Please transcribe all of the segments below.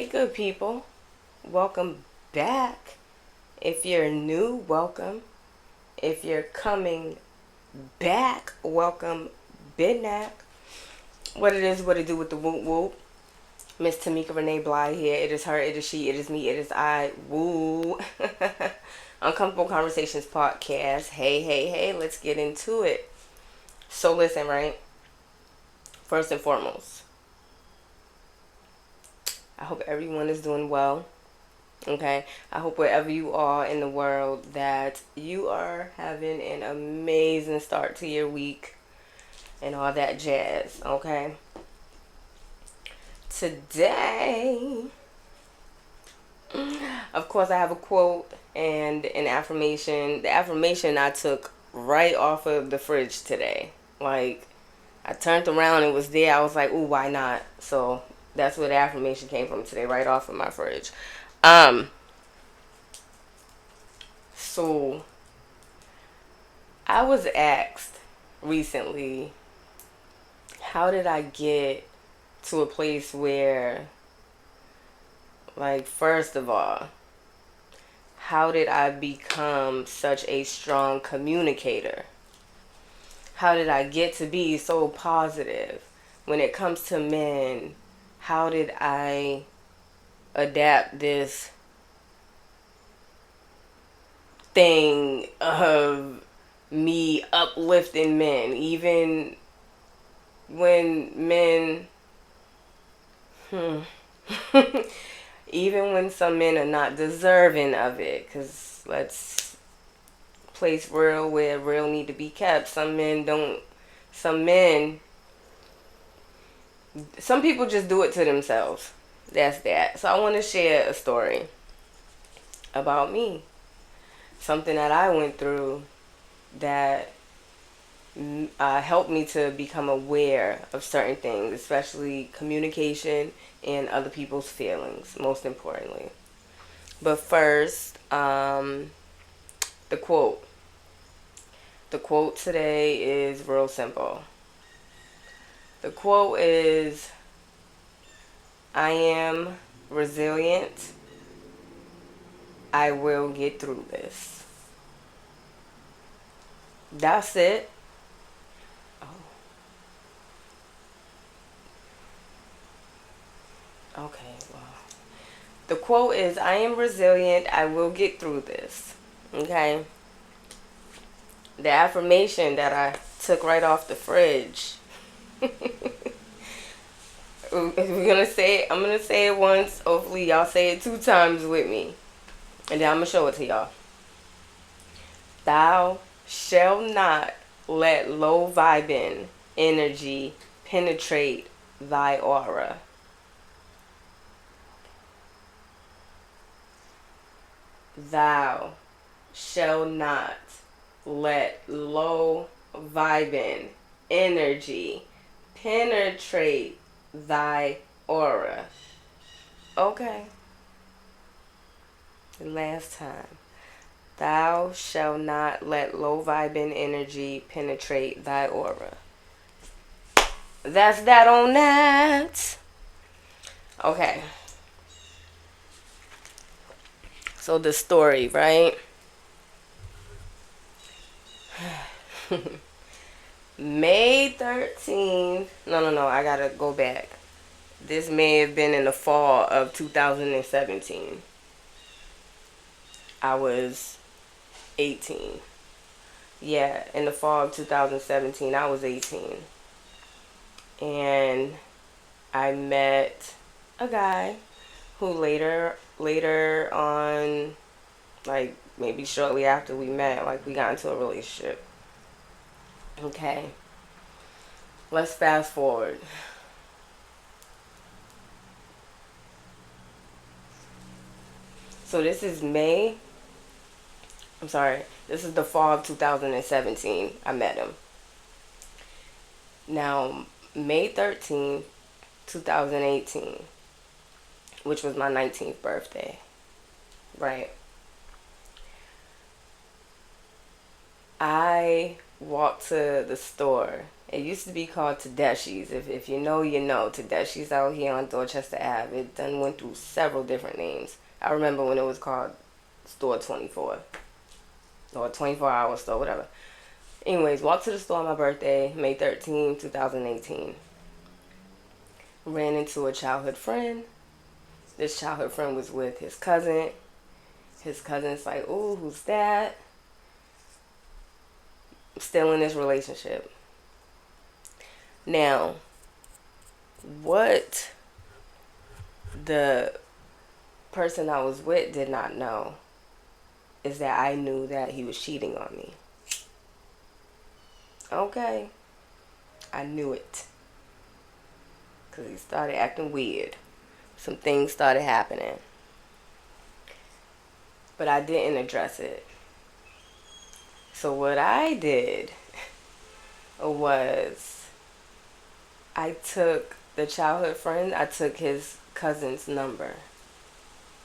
Hey, good people. Welcome back. If you're new, welcome. If you're coming back, welcome. Bidnack. What it is, what it do with the whoop whoop. Miss Tamika Renee Bly here. It is her, it is she, it is me, it is I. Woo. Uncomfortable Conversations podcast. Hey, hey, hey, let's get into it. So, listen, right? First and foremost, I hope everyone is doing well. Okay, I hope wherever you are in the world that you are having an amazing start to your week and all that jazz. Okay, today, of course, I have a quote and an affirmation. The affirmation I took right off of the fridge today. Like, I turned around and it was there. I was like, ooh, why not? So that's where the affirmation came from today, right off of my fridge. Um, so I was asked recently, how did I get to a place where, like, first of all, how did I become such a strong communicator? How did I get to be so positive when it comes to men? How did I adapt this thing of me uplifting men, even when men, hmm, even when some men are not deserving of it? Because let's place real where real need to be kept. Some men, some people just do it to themselves. That's that. So I want to share a story about me. Something that I went through that helped me to become aware of certain things, especially communication and other people's feelings, most importantly. But first, the quote. The quote today is real simple. The quote is, I am resilient. I will get through this. That's it. Oh, okay, well. The quote is, I am resilient. I will get through this. Okay? The affirmation that I took right off the fridge. We're gonna say it. I'm gonna say it once. Hopefully, y'all say it 2 times with me. And then I'm gonna show it to y'all. Thou shall not let low vibing energy penetrate thy aura. Thou shall not let low vibing energy penetrate thy aura. Okay. Last time. Thou shalt not let low vibing energy penetrate thy aura. That's that on that. Okay. So the story, right? May 13th. No. I gotta go back. This may have been in the fall of 2017. I was 18. Yeah, in the fall of 2017, I was 18. And I met a guy who later on, like maybe shortly after we met, like we got into a relationship. Okay. Let's fast forward. So this is May. I'm sorry. This is the fall of 2017. I met him. Now, May 13th, 2018, which was my 19th birthday. Right. I walked to the store It used to be called Tedeschi's. If you know, you know. Tedeschi's out here on Dorchester Ave. It done went through several different names. I remember when it was called Store 24 or 24 Hour Store, whatever. Anyways, walked to the store on my birthday, May 13, 2018. Ran into a childhood friend. This childhood friend was with his cousin. His cousin's like, "Ooh, who's that?" Still in this relationship. Now, what the person I was with did not know is that I knew that he was cheating on me. Okay, I knew it. Because he started acting weird. Some things started happening. But I didn't address it. So what I did was I took the childhood friend, I took his cousin's number,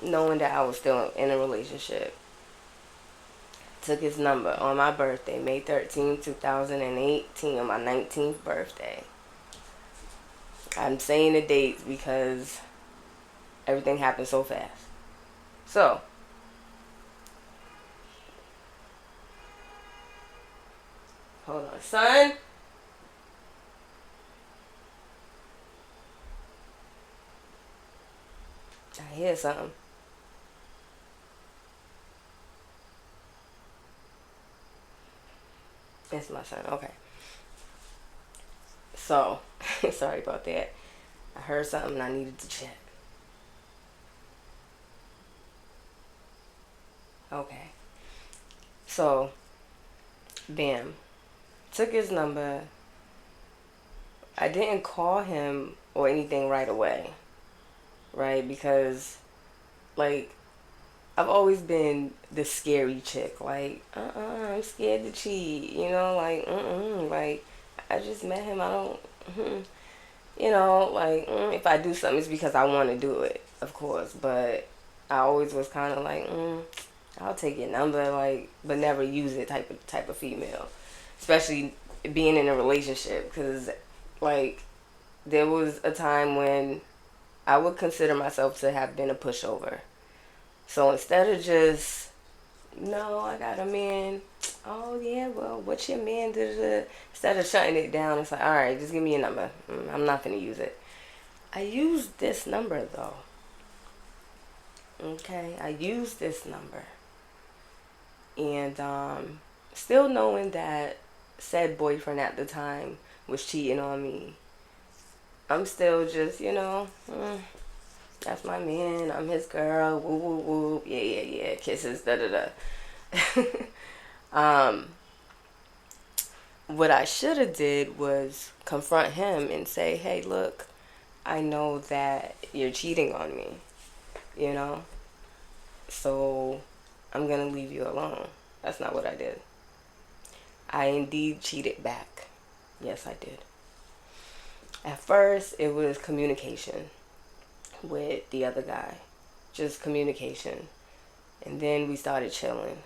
knowing that I was still in a relationship. Took his number on my birthday, May 13, 2018, on my 19th birthday. I'm saying the dates because everything happened so fast. So, hold on, son. I hear something. It's my son. Okay. So, sorry about that. I heard something and I needed to check. Okay. So, bam. Took his number. I didn't call him or anything right away. Right? Because, like, I've always been the scary chick. Like, I'm scared to cheat. You know, like, like, I just met him. I don't, you know, like, if I do something, it's because I want to do it, of course. But I always was kind of like, I'll take your number, like, but never use it type of female. Especially being in a relationship. Because, like, there was a time when I would consider myself to have been a pushover. So instead of just, no, I got a man. Oh yeah, well, what's your man? Da-da-da. Instead of shutting it down, it's like, all right, just give me your number. I'm not gonna use it. I used this number though. Okay, I used this number, and still knowing that said boyfriend at the time was cheating on me. I'm still just, that's my man. I'm his girl. Woo woo woo. Yeah yeah yeah. Kisses. Da da da. What I should have did was confront him and say, "Hey, look, I know that you're cheating on me. You know, so I'm gonna leave you alone." That's not what I did. I indeed cheated back. Yes, I did. At first, it was communication with the other guy, just communication, and then we started chilling.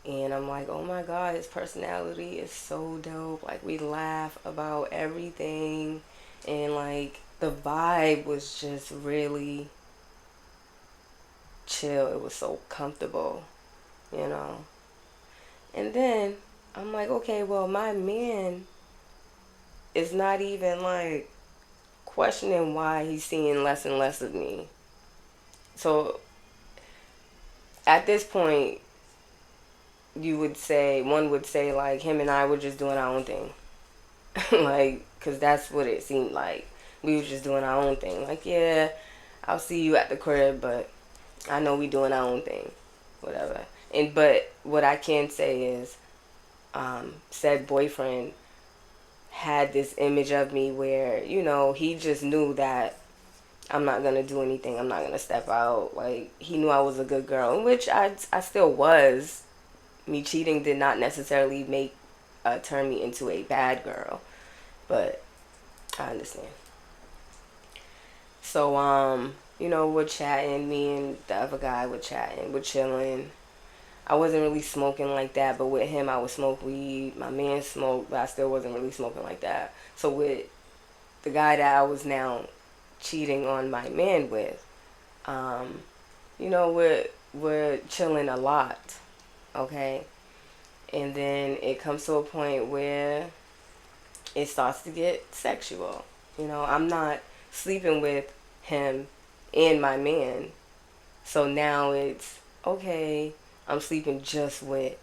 And I'm like, oh my God, his personality is so dope. Like, we laugh about everything. And, like, the vibe was just really chill. It was so comfortable, you know. And then I'm like, okay, well, my man is not even, like, questioning why he's seeing less and less of me. So, at this point, one would say, like, him and I were just doing our own thing. Like, because that's what it seemed like. We were just doing our own thing. Like, yeah, I'll see you at the crib, but I know we doing our own thing. Whatever. But what I can say is, said boyfriend had this image of me where, he just knew that I'm not going to do anything. I'm not going to step out. Like, he knew I was a good girl, which I still was. Me cheating did not necessarily turn me into a bad girl, but I understand. So we're chatting. Me and the other guy were chatting. We're chilling. I wasn't really smoking like that, but with him I would smoke weed. My man smoked, but I still wasn't really smoking like that. So with the guy that I was now cheating on my man with, um, we're chilling a lot, okay? And then it comes to a point where it starts to get sexual. I'm not sleeping with him and my man. So now it's okay, I'm sleeping just with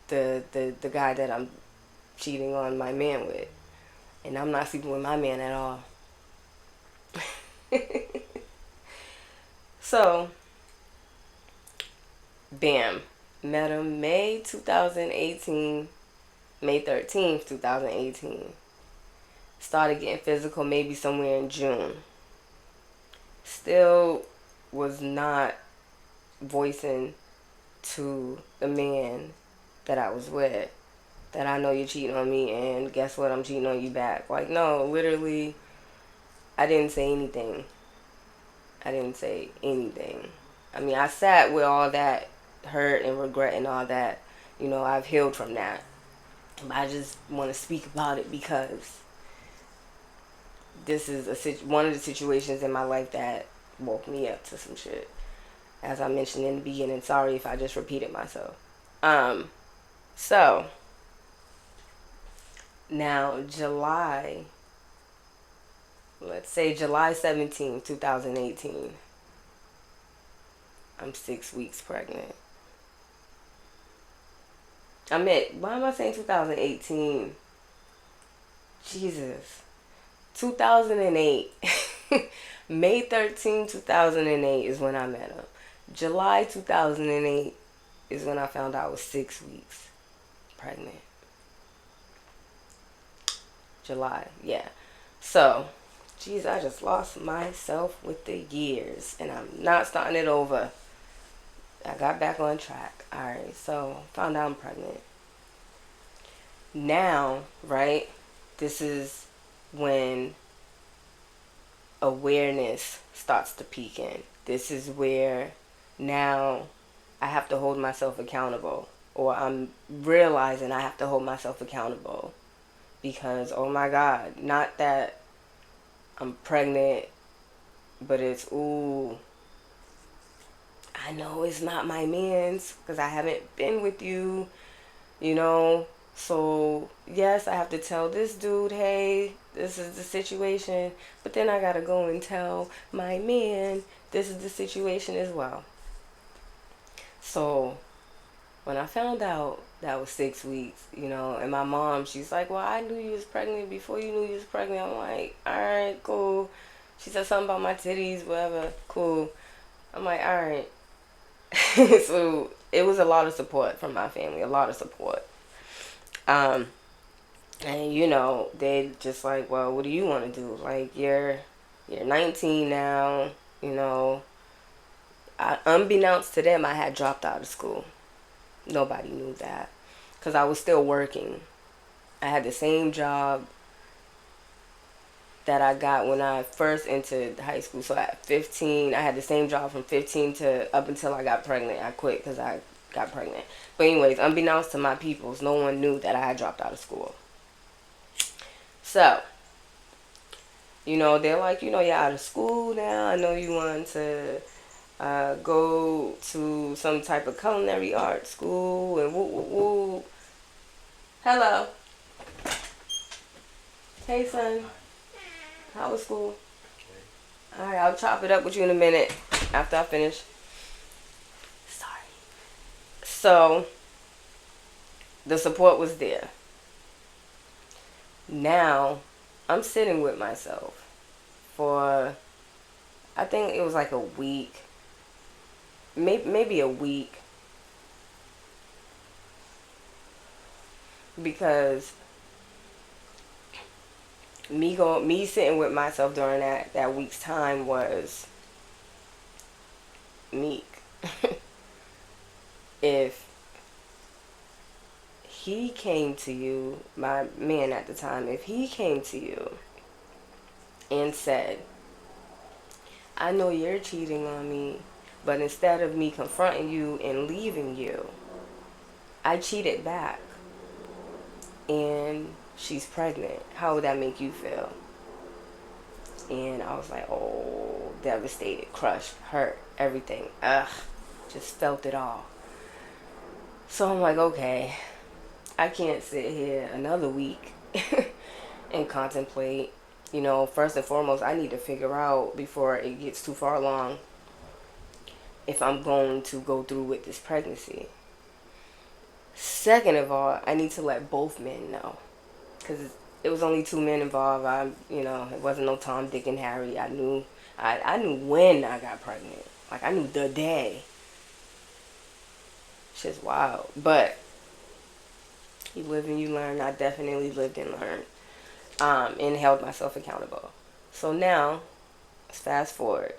the guy that I'm cheating on my man with. And I'm not sleeping with my man at all. So, bam. Met him May 2018, May 13th, 2018. Started getting physical maybe somewhere in June. Still was not voicing to the man that I was with that I know you're cheating on me, and guess what, I'm cheating on you back. Like, no, literally, I didn't say anything. I didn't say anything. I mean, I sat with all that hurt and regret and all that. I've healed from that. But I just want to speak about it because this is one of the situations in my life that woke me up to some shit. As I mentioned in the beginning, sorry if I just repeated myself. So now let's say July 17th, 2018. I'm 6 weeks pregnant. Why am I saying 2018? Jesus. 2008. May 13, 2008 is when I met him. July 2008 is when I found out I was 6 weeks pregnant. July, yeah. So, geez, I just lost myself with the years, and I'm not starting it over. I got back on track. Alright, so found out I'm pregnant. Now, right, this is when awareness starts to peek in. This is where now I have to hold myself accountable, or I'm realizing I have to hold myself accountable because, oh my God, not that I'm pregnant, but it's, ooh, I know it's not my man's because I haven't been with you, so yes, I have to tell this dude, hey, this is the situation, but then I gotta go and tell my man this is the situation as well. So when I found out that was 6 weeks, and my mom, she's like, well, I knew you was pregnant before you knew you was pregnant. I'm like, all right, cool. She said something about my titties, whatever, cool. I'm like, all right. So it was a lot of support from my family, a lot of support. And they just like, well, what do you want to do? Like, you're 19 now, unbeknownst to them, I had dropped out of school. Nobody knew that because I was still working. I had the same job that I got when I first entered high school. So at 15, I had the same job from 15 to up until I got pregnant. I quit because I got pregnant. But anyways, unbeknownst to my peoples, no one knew that I had dropped out of school. So, they're like, you're out of school now. I know you want to go to some type of culinary art school and woo woo woo. Hello. Hey, son. How was school? Alright, I'll chop it up with you in a minute after I finish. Sorry. So, the support was there. Now, I'm sitting with myself for, I think it was like a week. Maybe a week. Because me sitting with myself during that week's time was meek. If he came to you, my man at the time, if he came to you and said, I know you're cheating on me, But instead of me confronting you and leaving you, I cheated back. And she's pregnant. How would that make you feel? And I was like, oh, devastated, crushed, hurt, everything. Ugh, just felt it all. So I'm like, okay, I can't sit here another week and contemplate. First and foremost, I need to figure out before it gets too far along if I'm going to go through with this pregnancy. Second of all, I need to let both men know, because it was only two men involved. It wasn't no Tom, Dick, and Harry. I knew when I got pregnant. Like, I knew the day. Shit's wild. But you live and you learn. I definitely lived and learned, and held myself accountable. So now, let's fast forward.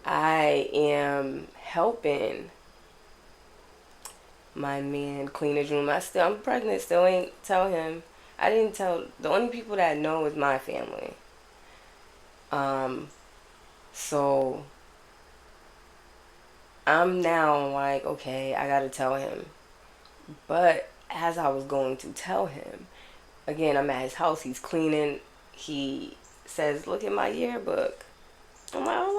I am helping my man clean his room. I'm pregnant. Still ain't tell him. I didn't tell. The only people that know is my family. So I'm now like, okay, I gotta tell him. But as I was going to tell him, again, I'm at his house. He's cleaning. He says, "Look at my yearbook." I'm like, oh,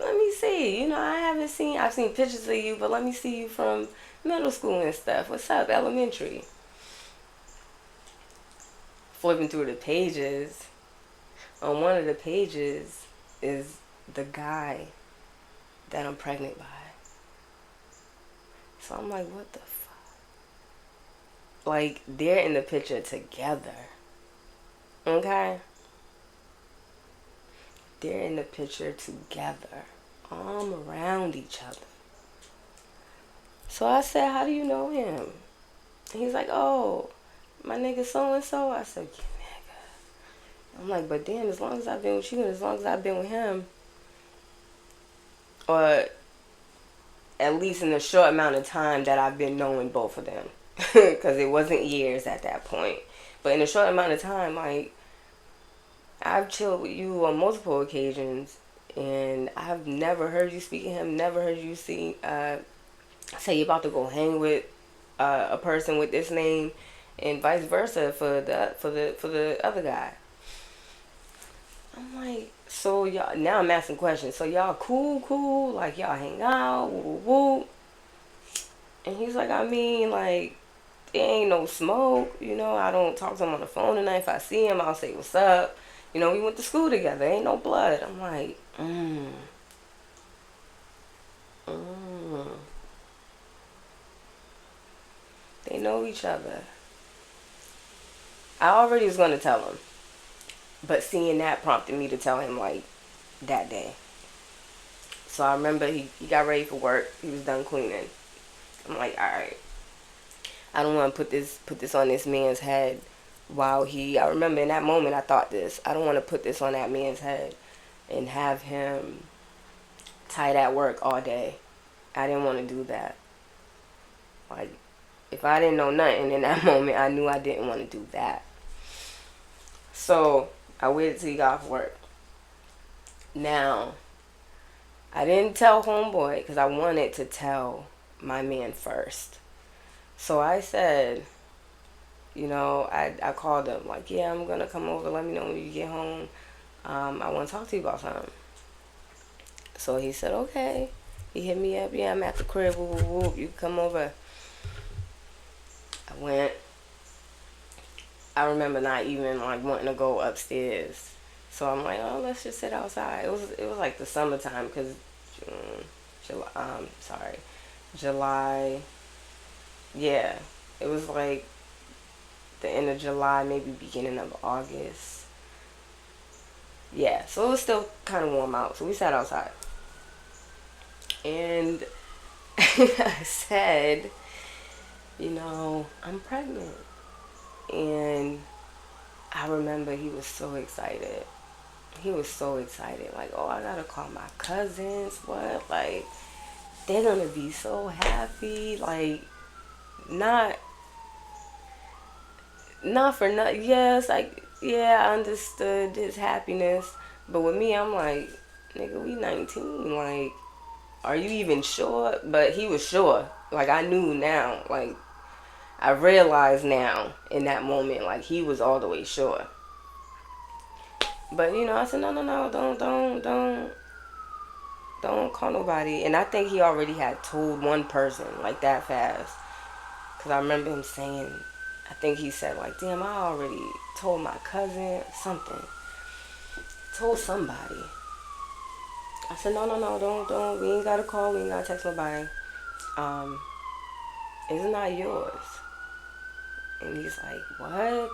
let me see. I've seen pictures of you, but let me see you from middle school and stuff. What's up, elementary? Flipping through the pages. On one of the pages is the guy that I'm pregnant by. So I'm like, what the fuck? Like, they're in the picture together. Okay? They're in the picture together. Arm around each other. So I said, how do you know him? He's like, oh, my nigga so-and-so. I said, yeah, nigga. I'm like, but damn, as long as I've been with you and as long as I've been with him, or at least in the short amount of time that I've been knowing both of them, because it wasn't years at that point, but in a short amount of time, like, I've chilled with you on multiple occasions, and I've never heard you speak to him, never heard you say you're about to go hang with a person with this name, and vice versa for the other guy. I'm like, so y'all, now I'm asking questions. So y'all cool, like y'all hang out, woo woo. And he's like, I mean, like, there ain't no smoke, I don't talk to him on the phone tonight. If I see him, I'll say what's up. We went to school together. Ain't no blood. I'm like, They know each other. I already was going to tell him. But seeing that prompted me to tell him, like, that day. So I remember he got ready for work. He was done cleaning. I'm like, alright. I don't want to put this on this man's head while I remember in that moment I thought this. I don't want to put this on that man's head and have him tight at work all day. I didn't want to do that. Like, if I didn't know nothing in that moment, I knew I didn't want to do that. So I waited till he got off work. Now, I didn't tell homeboy because I wanted to tell my man first. So I said, I called him like, yeah, I'm going to come over. Let me know when you get home. I want to talk to you about something. So he said, okay. He hit me up. Yeah, I'm at the crib. Whoop, whoop, whoop. You can come over. I went. I remember not even like wanting to go upstairs. So I'm like, oh, let's just sit outside. It was like the summertime because July. Yeah, it was like the end of July, maybe beginning of August. Yeah, so it was still kind of warm out. So we sat outside. And I said, I'm pregnant. And I remember he was so excited. He was so excited. Like, oh, I gotta call my cousins. What? Like, they're gonna be so happy. Like, not for nothing. Yes, like, yeah, I understood his happiness. But with me, I'm like, nigga, we 19. Like, are you even sure? But he was sure. Like, I knew now. Like, I realized now in that moment, like, he was all the way sure. But, I said, no, no, no, don't call nobody. And I think he already had told one person, like, that fast. Because I remember him saying, I think he said, like, damn, I already told my cousin something. Told somebody. I said, no, no, no, don't. We ain't got to call. We ain't got to text nobody. Um, it's not yours. And he's like, what?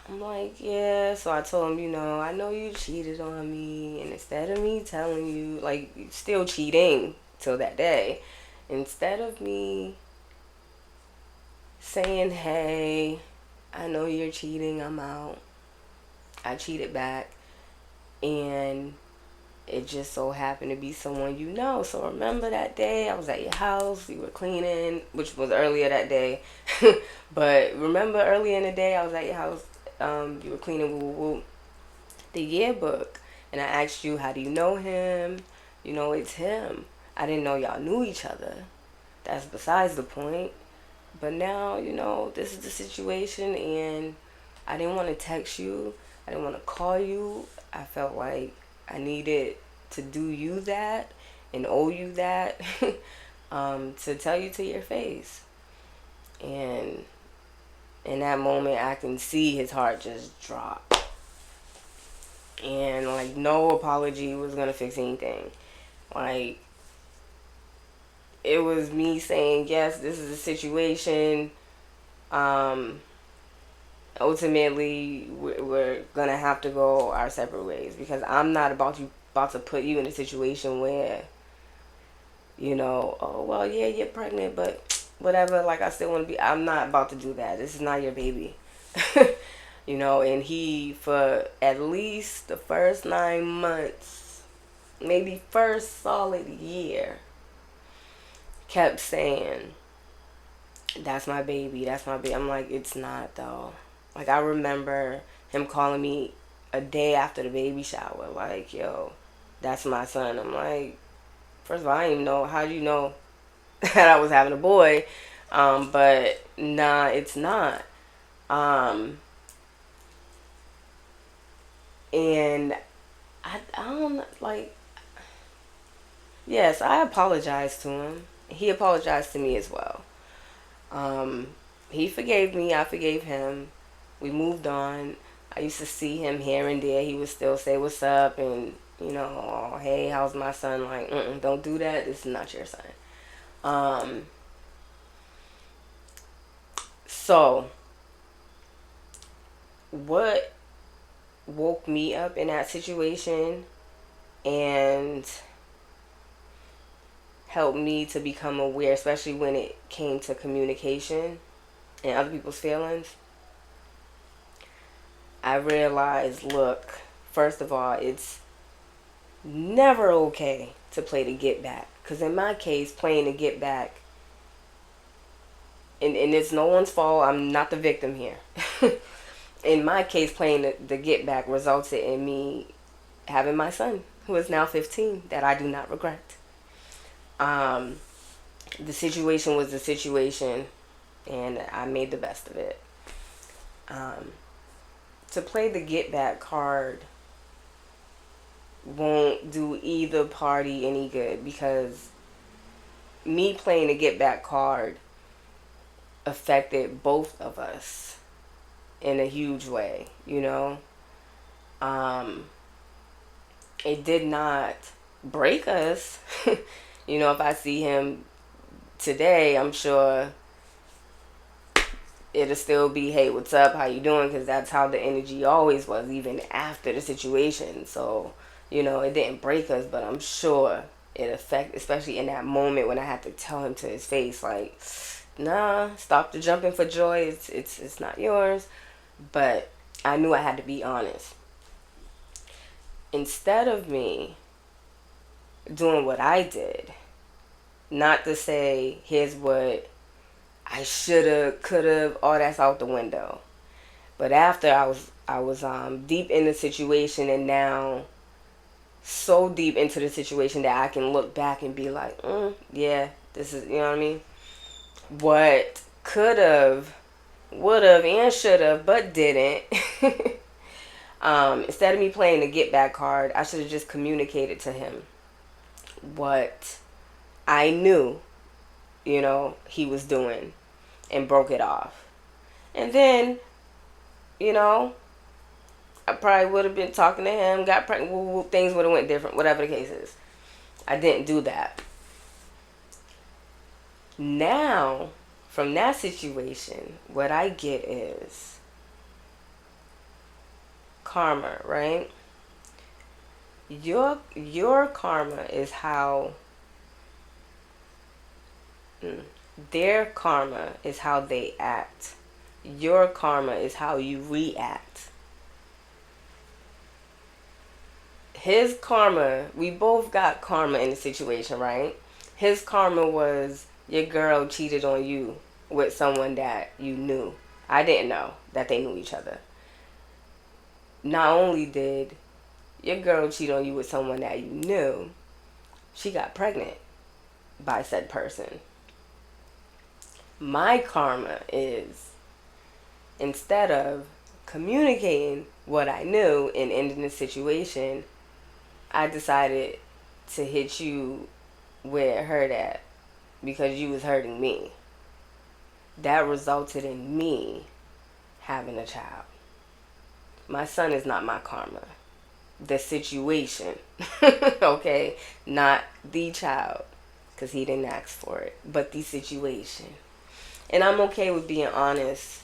I'm like, yeah. So I told him, I know you cheated on me. And instead of me telling you, like, still cheating till that day, instead of me saying, hey, I know you're cheating, I'm out, I cheated back. And it just so happened to be someone you know. So remember that day I was at your house, you were cleaning, which was earlier that day. But remember earlier in the day I was at your house, you were cleaning the yearbook. And I asked you, how do you know him? It's him. I didn't know y'all knew each other. That's besides the point. But now, this is the situation, and I didn't want to text you. I didn't want to call you. I felt like I needed to do you that and owe you that to tell you to your face. And in that moment, I can see his heart just drop. And, like, no apology was going to fix anything. Like, it was me saying, yes, this is a situation. Ultimately, we're going to have to go our separate ways. Because I'm not about to put you in a situation where, oh, well, yeah, you're pregnant, but whatever, like, I still want to be. I'm not about to do that. This is not your baby. And he, for at least the first 9 months, maybe first solid year, kept saying, that's my baby, that's my baby. I'm like, it's not, though. Like, I remember him calling me a day after the baby shower, like, yo, that's my son. I'm like, first of all, I didn't even know, how do you know that I was having a boy? But nah, it's not. And I don't, like, yes, I apologized to him. He apologized to me as well. He forgave me, I forgave him. We moved on. I used to see him here and there. He would still say what's up and, oh, hey, how's my son? Like, don't do that. This is not your son. So, what woke me up in that situation and helped me to become aware, especially when it came to communication and other people's feelings, I realized, look, first of all, it's never okay to play the get back. Because in my case, playing the get back, and it's no one's fault, I'm not the victim here. In my case, playing the get back resulted in me having my son, who is now 15, that I do not regret. The situation was the situation, and I made the best of it. To play the get back card won't do either party any good, because me playing the get back card affected both of us in a huge way, It did not break us. If I see him today, I'm sure it'll still be, hey, what's up, how you doing? Because that's how the energy always was, even after the situation. So, it didn't break us, but I'm sure it affected, especially in that moment when I had to tell him to his face, like, nah, stop the jumping for joy. It's not yours. But I knew I had to be honest. Instead of me doing what I did, not to say, here's what I shoulda, coulda, all that's out the window. But after I was I was deep in the situation, and now so deep into the situation that I can look back and be like, yeah, this is, you know what I mean? What could have, would have, and should have, but didn't. Instead of me playing the get back card, I should have just communicated to him what I knew, he was doing, and broke it off. And then, you know, I probably would have been talking to him, got pregnant, things would have went different, whatever the case is. I didn't do that. Now, from that situation, what I get is karma, right? Your karma is how their karma is how they act. Your karma is how you react. His karma, we both got karma in the situation, right? His karma was your girl cheated on you with someone that you knew. I didn't know that they knew each other. Not only did your girl cheat on you with someone that you knew, she got pregnant by said person. My karma is, instead of communicating what I knew and ending the situation, I decided to hit you where it hurt at because you was hurting me. That resulted in me having a child. My son is not my karma. The situation, okay? Not the child, because he didn't ask for it, but the situation. And I'm okay with being honest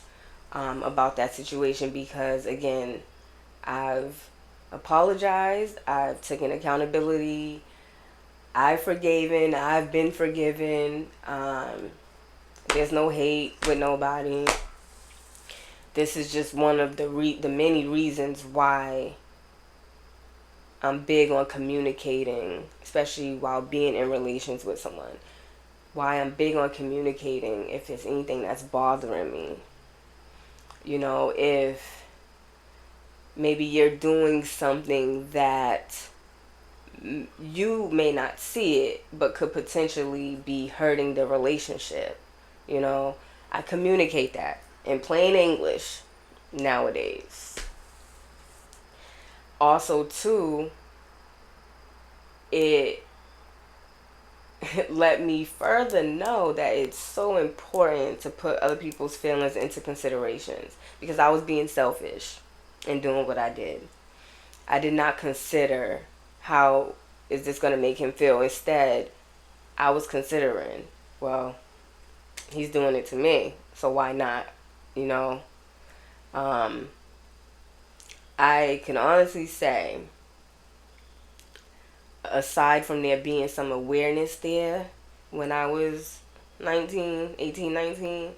about that situation because, again, I've apologized, I've taken accountability, I've forgiven, I've been forgiven. There's no hate with nobody. This is just one of the many reasons why I'm big on communicating, especially while being in relations with someone. Why I'm big on communicating if there's anything that's bothering me. If maybe you're doing something that you may not see it, but could potentially be hurting the relationship. I communicate that in plain English nowadays. Also, too, it let me further know that it's so important to put other people's feelings into considerations because I was being selfish in doing what I did. I did not consider how is this going to make him feel. Instead, I was considering, well, he's doing it to me, so why not? I can honestly say, aside from there being some awareness there when I was 18, 19,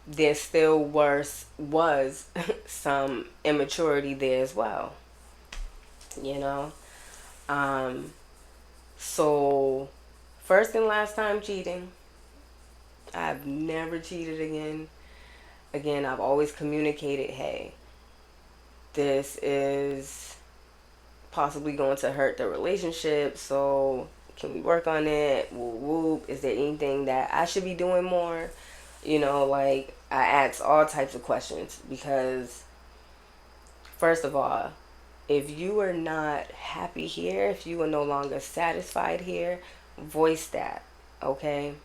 there still was some immaturity there as well. So first and last time cheating. I've never cheated again. Again, I've always communicated, hey, this is possibly going to hurt the relationship, so can we work on it? Whoop, whoop. Is there anything that I should be doing more? I ask all types of questions because, first of all, if you are not happy here, if you are no longer satisfied here, voice that, okay?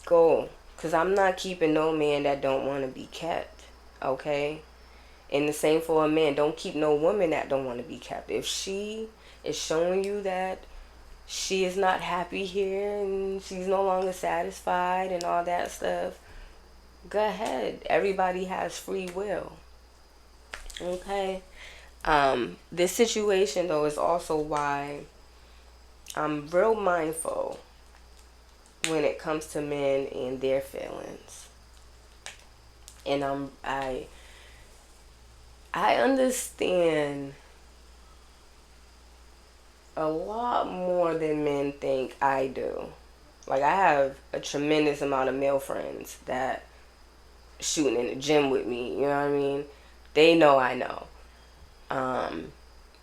Go. Because I'm not keeping no man that don't want to be kept, okay? And the same for a man. Don't keep no woman that don't want to be kept. If she is showing you that she is not happy here and she's no longer satisfied and all that stuff, go ahead. Everybody has free will. Okay? This situation, though, is also why I'm real mindful when it comes to men and their feelings. And I understand a lot more than men think I do. Like, I have a tremendous amount of male friends that shooting in the gym with me. You know what I mean? They know I know.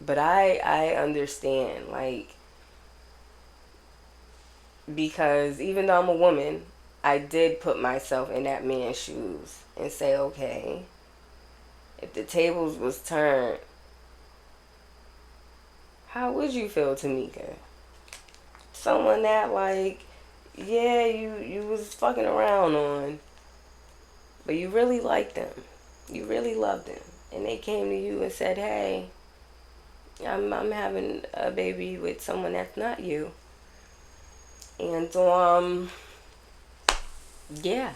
But I understand, like, because even though I'm a woman, I did put myself in that man's shoes and say, okay, if the tables was turned, how would you feel, Tamika? Someone that, like, yeah, you was fucking around on, but you really liked them, you really loved them, and they came to you and said, hey, I'm having a baby with someone that's not you, and yeah,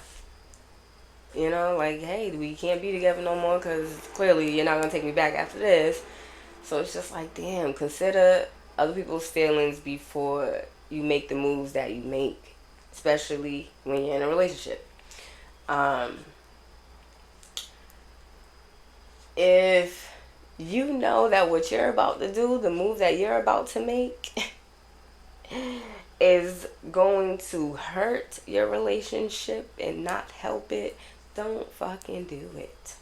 you know, like, hey, we can't be together no more because clearly you're not gonna take me back after this. So it's just like, damn, consider other people's feelings before you make the moves that you make, especially when you're in a relationship. Um, if you know that what you're about to do, the move that you're about to make, is going to hurt your relationship and not help it, don't fucking do it.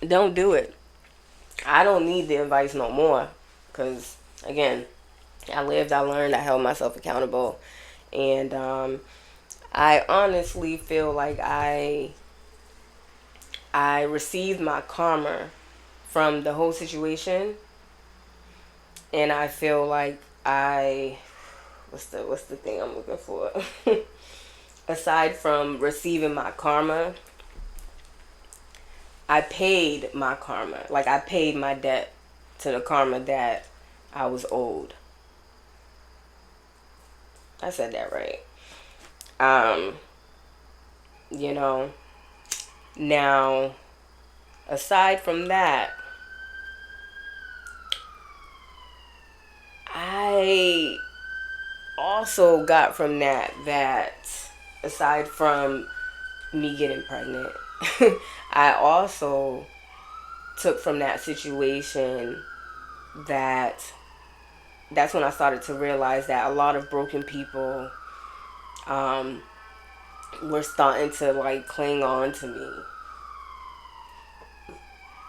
Don't do it. I don't need the advice no more. Because, again, I lived, I learned, I held myself accountable. And I honestly feel like I received my karma from the whole situation. And I feel like what's the thing I'm looking for? Aside from receiving my karma, I paid my karma. Like, I paid my debt to the karma that I was owed. I said that right. Um, you know, now, aside from that, I also got from that aside from me getting pregnant, I also took from that situation that that's when I started to realize that a lot of broken people um, were starting to, like, cling on to me.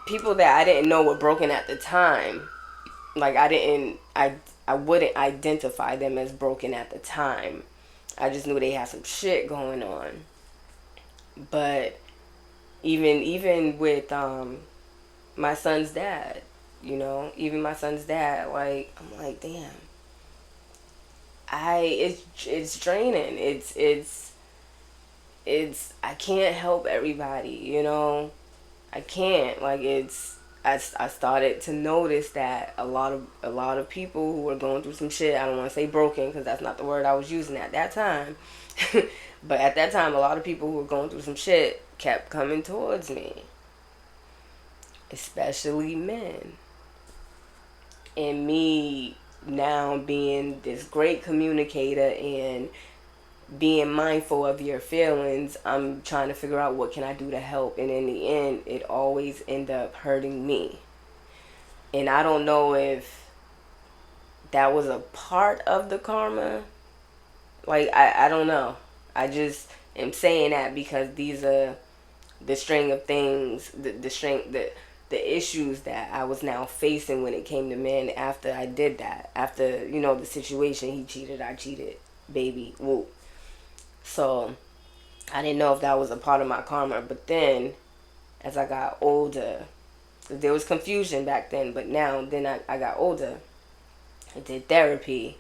People that I didn't know were broken at the time. Like, I wouldn't identify them as broken at the time. I just knew they had some shit going on. But even with my son's dad, even my son's dad, like, I'm like, damn. It's draining. It's I can't help everybody. I can't, like, I started to notice that a lot of people who were going through some shit. I don't want to say broken because that's not the word I was using at that time. But at that time, a lot of people who were going through some shit kept coming towards me, especially men. And me now being this great communicator and being mindful of your feelings, I'm trying to figure out what can I do to help, and in the end it always end up hurting me. And I don't know if that was a part of the karma. Like, I don't know. I just am saying that because these are the string of things, the issues that I was now facing when it came to men after I did that. After, the situation, he cheated, I cheated, baby, whoop. So I didn't know if that was a part of my karma. But then, as I got older, there was confusion back then, but I got older. I did therapy,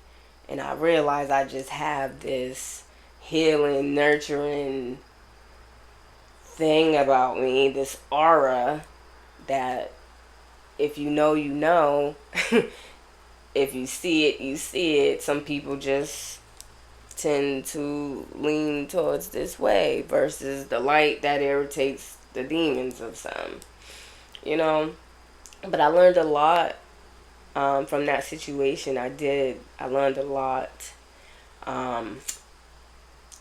and I realized I just have this healing, nurturing thing about me, this aura that if you know, you know. If you see it, you see it. Some people just tend to lean towards this way versus the light that irritates the demons of some, you know. But I learned a lot from that situation. I learned a lot. Um,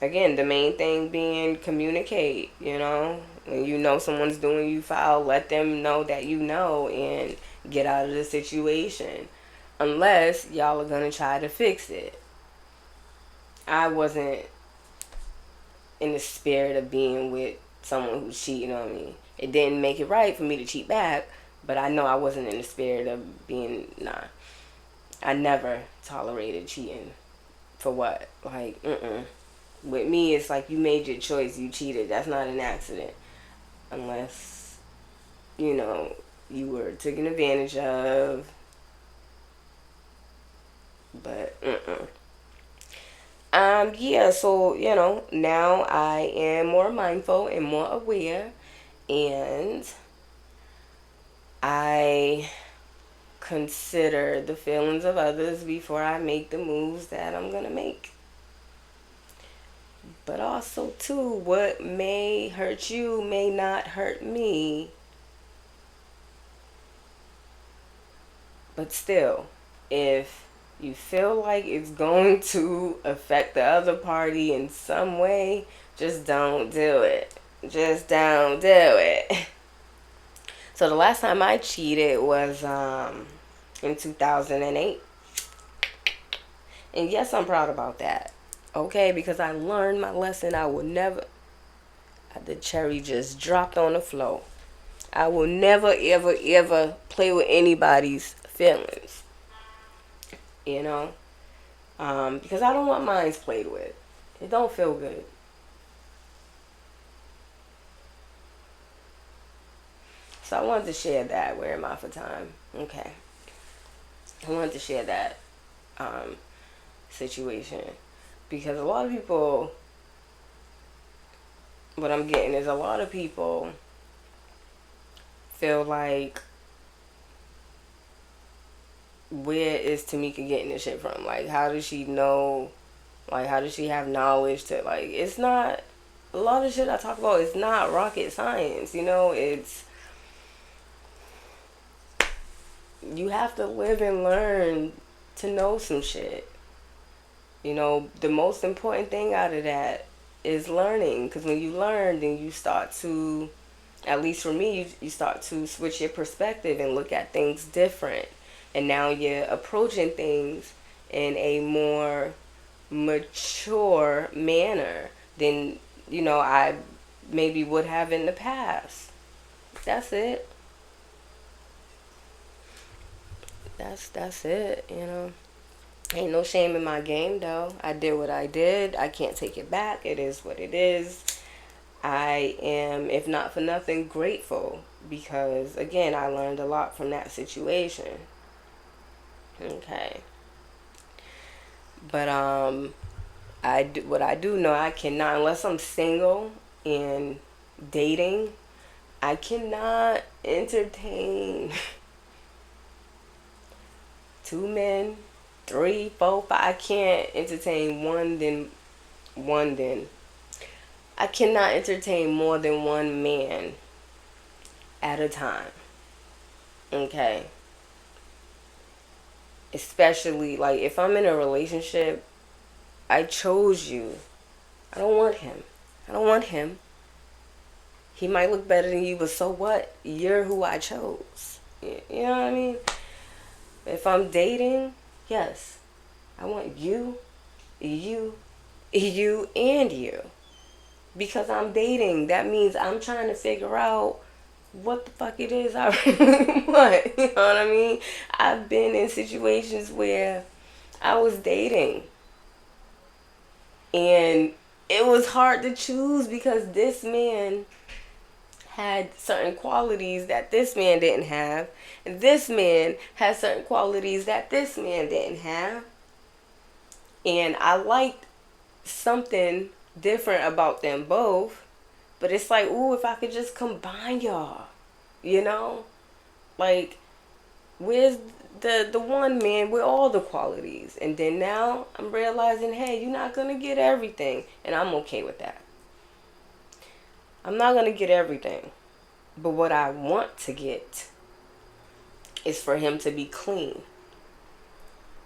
Again, the main thing being communicate, When you know someone's doing you foul, let them know that you know and get out of the situation. Unless y'all are going to try to fix it. I wasn't in the spirit of being with someone who's cheating on me. It didn't make it right for me to cheat back, but I know I wasn't in the spirit of being, nah. I never tolerated cheating. For what? Like, With me, it's like you made your choice, you cheated. That's not an accident. Unless, you were taken advantage of. But, yeah, so, now I am more mindful and more aware, and I consider the feelings of others before I make the moves that I'm gonna make. But also, too, what may hurt you may not hurt me. But still, if you feel like it's going to affect the other party in some way, just don't do it. Just don't do it. So the last time I cheated was in 2008. And yes, I'm proud about that. Okay, because I learned my lesson. I will never, the cherry just dropped on the floor. I will never, ever, ever play with anybody's feelings. Because I don't want mine played with. It don't feel good. So I wanted to share that. Where am I for time? Okay. I wanted to share that situation. Because a lot of people, what I'm getting is a lot of people feel like, where is Tamika getting this shit from? Like, how does she know? Like, how does she have knowledge to, like, it's not, a lot of shit I talk about is not rocket science, it's, you have to live and learn to know some shit. The most important thing out of that is learning, because when you learn, then you start to, at least for me, you start to switch your perspective and look at things different. And now you're approaching things in a more mature manner than, I maybe would have in the past. That's it. That's it, Ain't no shame in my game, though. I did what I did. I can't take it back. It is what it is. I am, if not for nothing, grateful because, again, I learned a lot from that situation. Okay. But what I do know, I cannot, unless I'm single and dating, I cannot entertain 2 men, 3, 4, 5. I can't entertain then. I cannot entertain more than 1 man at a time. Okay. Especially, like, if I'm in a relationship, I chose you. I don't want him. He might look better than you, but so what? You're who I chose. You know what I mean? If I'm dating, yes, I want you, and you. Because I'm dating, that means I'm trying to figure out what the fuck it is I really want. You know what I mean? I've been in situations where I was dating and it was hard to choose because this man had certain qualities that this man didn't have, and this man had certain qualities that this man didn't have. And I liked something different about them both, but it's like, ooh, if I could just combine y'all, like, where's the one man with all the qualities? And then now I'm realizing, hey, you're not gonna get everything, and I'm okay with that. I'm not gonna get everything, but what I want to get is for him to be clean.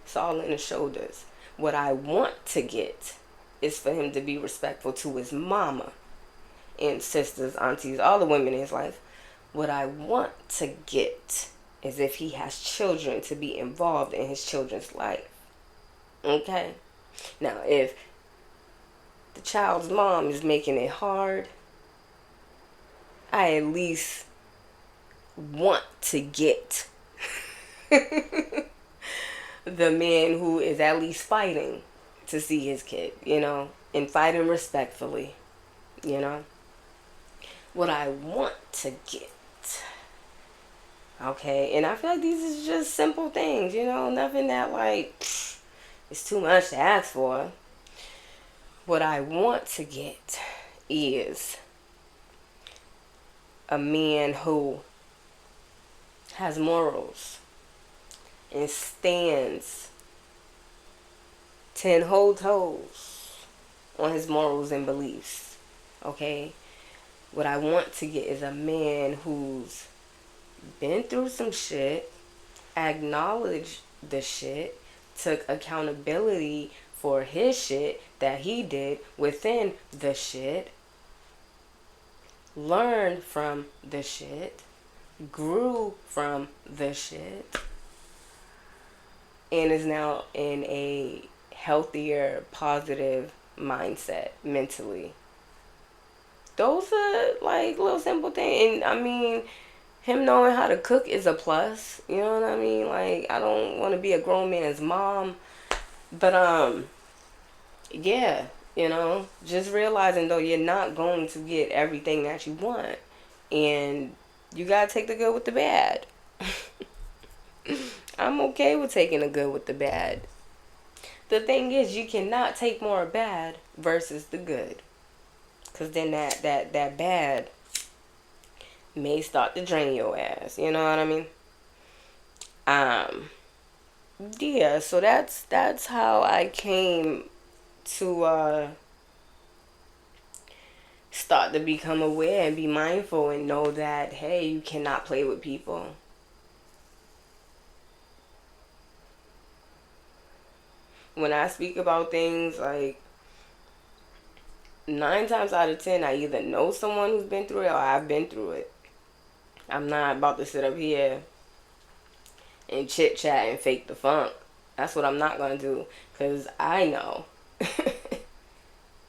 It's all in the shoulders. What I want to get is for him to be respectful to his mama and sisters, aunties, all the women in his life. What I want to get is if he has children, to be involved in his children's life. Okay? Now, if the child's mom is making it hard, I at least want to get the man who is at least fighting to see his kid, and fighting respectfully, you know. What I want to get. Okay, and I feel like these is just simple things, nothing that like it's too much to ask for. What I want to get is a man who has morals and stands 10 whole toes on his morals and beliefs. Okay? What I want to get is a man who's been through some shit, acknowledged the shit, took accountability for his shit that he did within the shit, learned from the shit, grew from the shit, and is now in a healthier, positive mindset mentally. Those are like little simple things. And I mean, him knowing how to cook is a plus. You know what I mean? Like, I don't want to be a grown man's mom. But, yeah, just realizing though you're not going to get everything that you want. And you got to take the good with the bad. I'm okay with taking the good with the bad. The thing is, you cannot take more bad versus the good. Because then that bad may start to drain your ass. You know what I mean? Yeah, so that's how I came to start to become aware and be mindful and know that, hey, you cannot play with people. When I speak about things, like 9 times out of 10, I either know someone who's been through it or I've been through it. I'm not about to sit up here and chit chat and fake the funk. That's what I'm not going to do, because I know.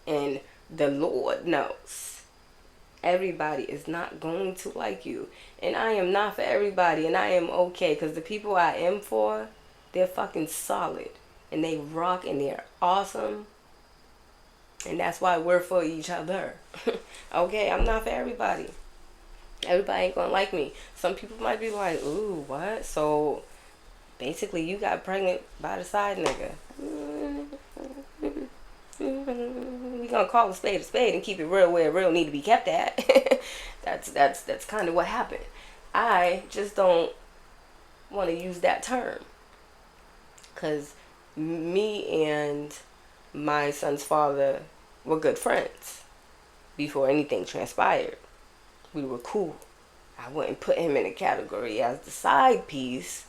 And the Lord knows. Everybody is not going to like you. And I am not for everybody, and I am okay, because the people I am for, they're fucking solid. And they rock and they're awesome. And that's why we're for each other. Okay, I'm not for everybody. Everybody ain't gonna like me. Some people might be like, ooh, what? So basically you got pregnant by the side nigga. We gonna call a spade and keep it real where it real need to be kept at. That's kind of what happened. I just don't want to use that term, because me and my son's father were good friends before anything transpired. We were cool. I wouldn't put him in a category as the side piece.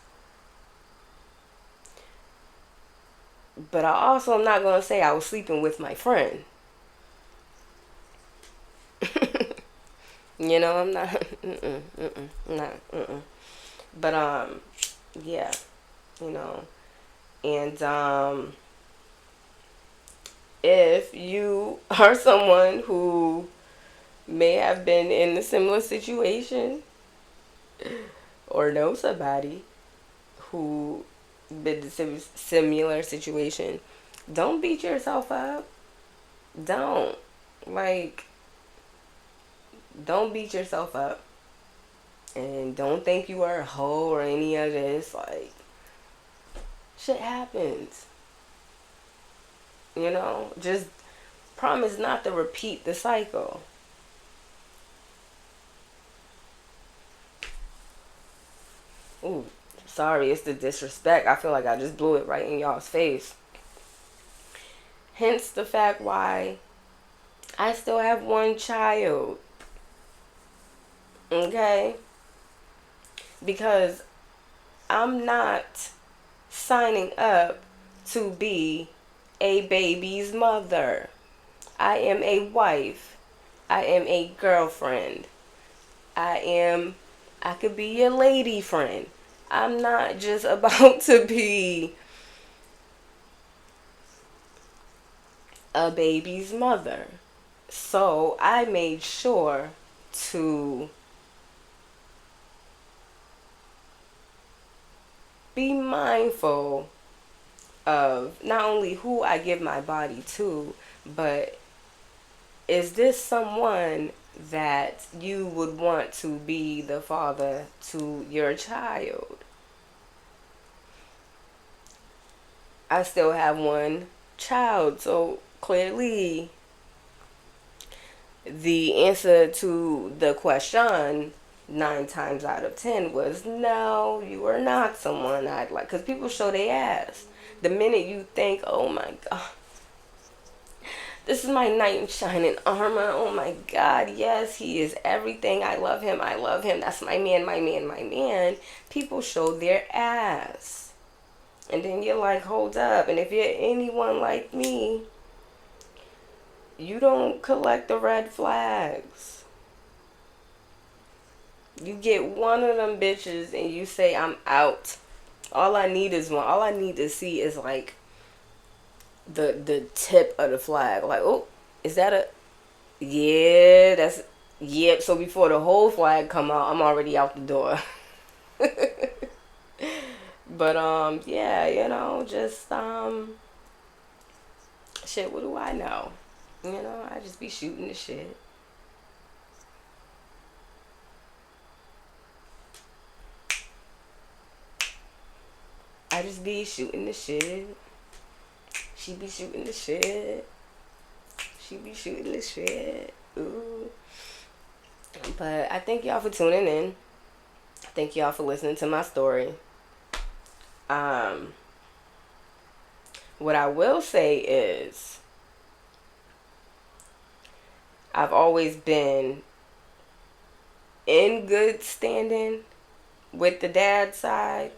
But I also am not going to say I was sleeping with my friend. I'm not. But, yeah, and, if you are someone who may have been in a similar situation or know somebody who been in a similar situation, don't beat yourself up. Don't beat yourself up, and don't think you are a hoe or any of this. Like, shit happens. Just promise not to repeat the cycle. Ooh, sorry, it's the disrespect. I feel like I just blew it right in y'all's face. Hence the fact why I still have one child. Okay? Because I'm not signing up to be a baby's mother. I am a wife. I am a girlfriend. I could be your lady friend. I'm not just about to be a baby's mother. So I made sure to be mindful of not only who I give my body to, but is this someone that you would want to be the father to your child? I still have one child, so clearly the answer to the question 9 times out of 10 was no, you are not someone I'd like. Because people show their ass. The minute you think, oh my God, this is my knight in shining armor. Oh my God, yes, he is everything. I love him. I love him. That's my man, my man, my man. People show their ass. And then you're like, hold up. And if you're anyone like me, you don't collect the red flags. You get one of them bitches and you say, I'm out. All I need is one. All I need to see is like the tip of the flag. Like, oh, is that a... Yeah, that's... Yep, so before the whole flag come out, I'm already out the door. But, yeah, just, shit, what do I know? I just be shooting the shit. I just be shooting the shit. She be shooting the shit. She be shooting the shit. Ooh. But I thank y'all for tuning in. Thank y'all for listening to my story. What I will say is I've always been in good standing with the dad side.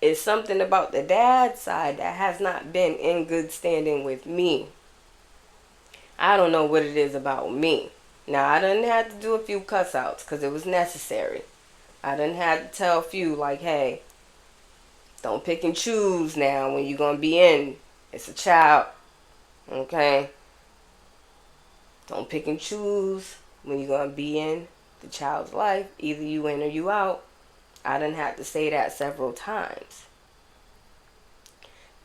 It's something about the dad side that has not been in good standing with me. I don't know what it is about me. Now, I done had to do a few cuss outs because it was necessary. I done had to tell a few like, hey, don't pick and choose now when you're going to be in. It's a child. Okay? Don't pick and choose when you're going to be in the child's life. Either you in or you out. I done had to say that several times.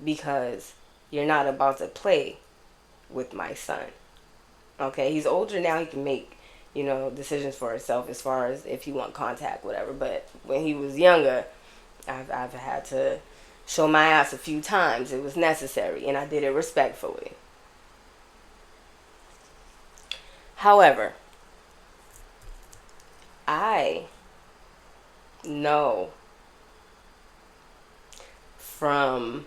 Because you're not about to play with my son. Okay? He's older now. He can make, decisions for himself as far as if he want contact, whatever. But when he was younger, I've had to show my ass a few times. It was necessary, and I did it respectfully. However, I know from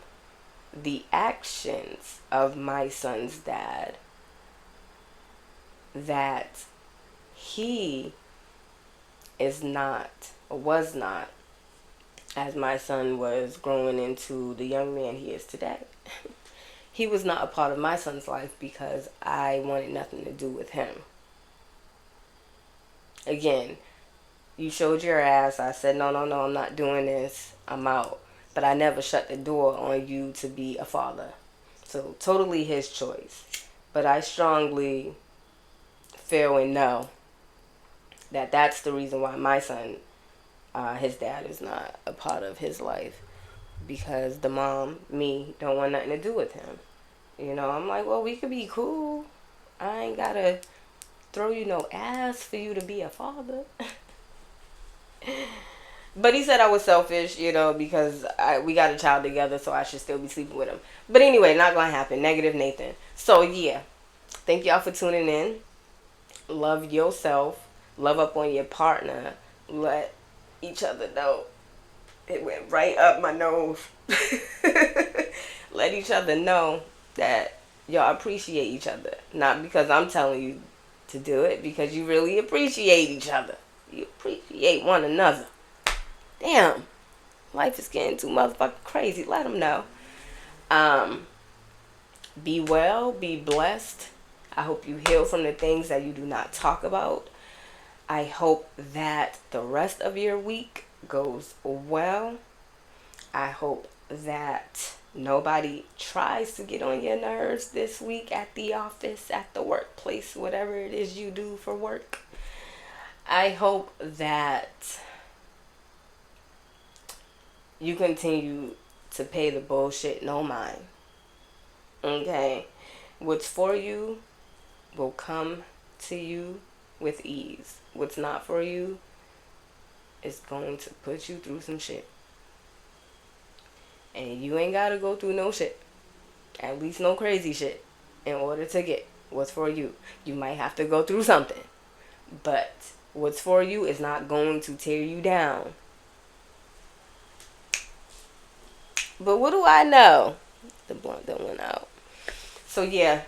the actions of my son's dad that he is not, or was not, as my son was growing into the young man he is today. He was not a part of my son's life because I wanted nothing to do with him. Again, you showed your ass. I said, no, I'm not doing this. I'm out. But I never shut the door on you to be a father. So totally his choice. But I strongly feel and know that that's the reason why my son, his dad is not a part of his life. Because the mom, me, don't want nothing to do with him. I'm like, well, we could be cool. I ain't gotta throw you no ass for you to be a father. But he said I was selfish, because we got a child together, so I should still be sleeping with him. But anyway, not gonna happen. Negative Nathan. So yeah, thank y'all for tuning in. Love yourself. Love up on your partner. Let each other know. It went right up my nose. Let each other know that y'all appreciate each other. Not because I'm telling you to do it, because you really appreciate each other. You appreciate one another. Damn. Life is getting too motherfucking crazy. Let them know. Be well. Be blessed. I hope you heal from the things that you do not talk about. I hope that the rest of your week goes well. I hope that Nobody tries to get on your nerves this week at the office, at the workplace, whatever it is you do for work. I hope that you continue to pay the bullshit no mind. Okay? What's for you will come to you with ease. What's not for you is going to put you through some shit. And you ain't gotta go through no shit. At least no crazy shit. In order to get what's for you. You might have to go through something. But what's for you is not going to tear you down. But what do I know? The blunt that went out. So yeah.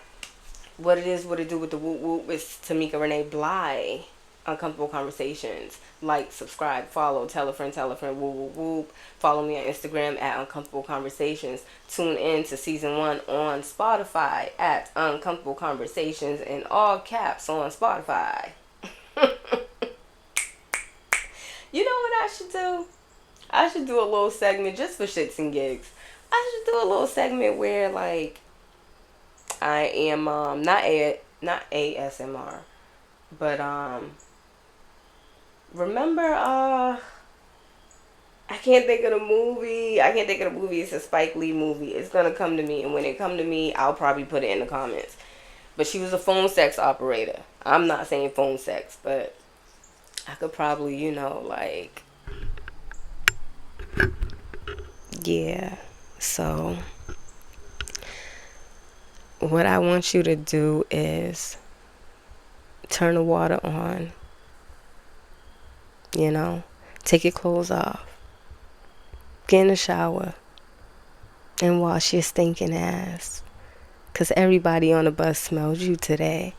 What it is, what it do with the whoop whoop is Tamika Renee Bly. Uncomfortable Conversations. Like, subscribe, follow, tell a friend, whoop whoop whoop. Follow me on Instagram at Uncomfortable Conversations. Tune in to season 1 on Spotify at Uncomfortable Conversations in all caps on Spotify. You know what I should do? I should do a little segment just for shits and gigs. I should do a little segment where, like, I am not ASMR, but remember I can't think of the movie. It's a Spike Lee movie. It's gonna come to me, and when it come to me, I'll probably put it in the comments. But she was a phone sex operator. I'm not saying phone sex, but I could probably, like, yeah. So what I want you to do is turn the water on, take your clothes off, get in the shower, and wash your stinking ass. Because everybody on the bus smells you today.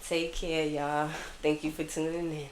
Take care, y'all. Thank you for tuning in.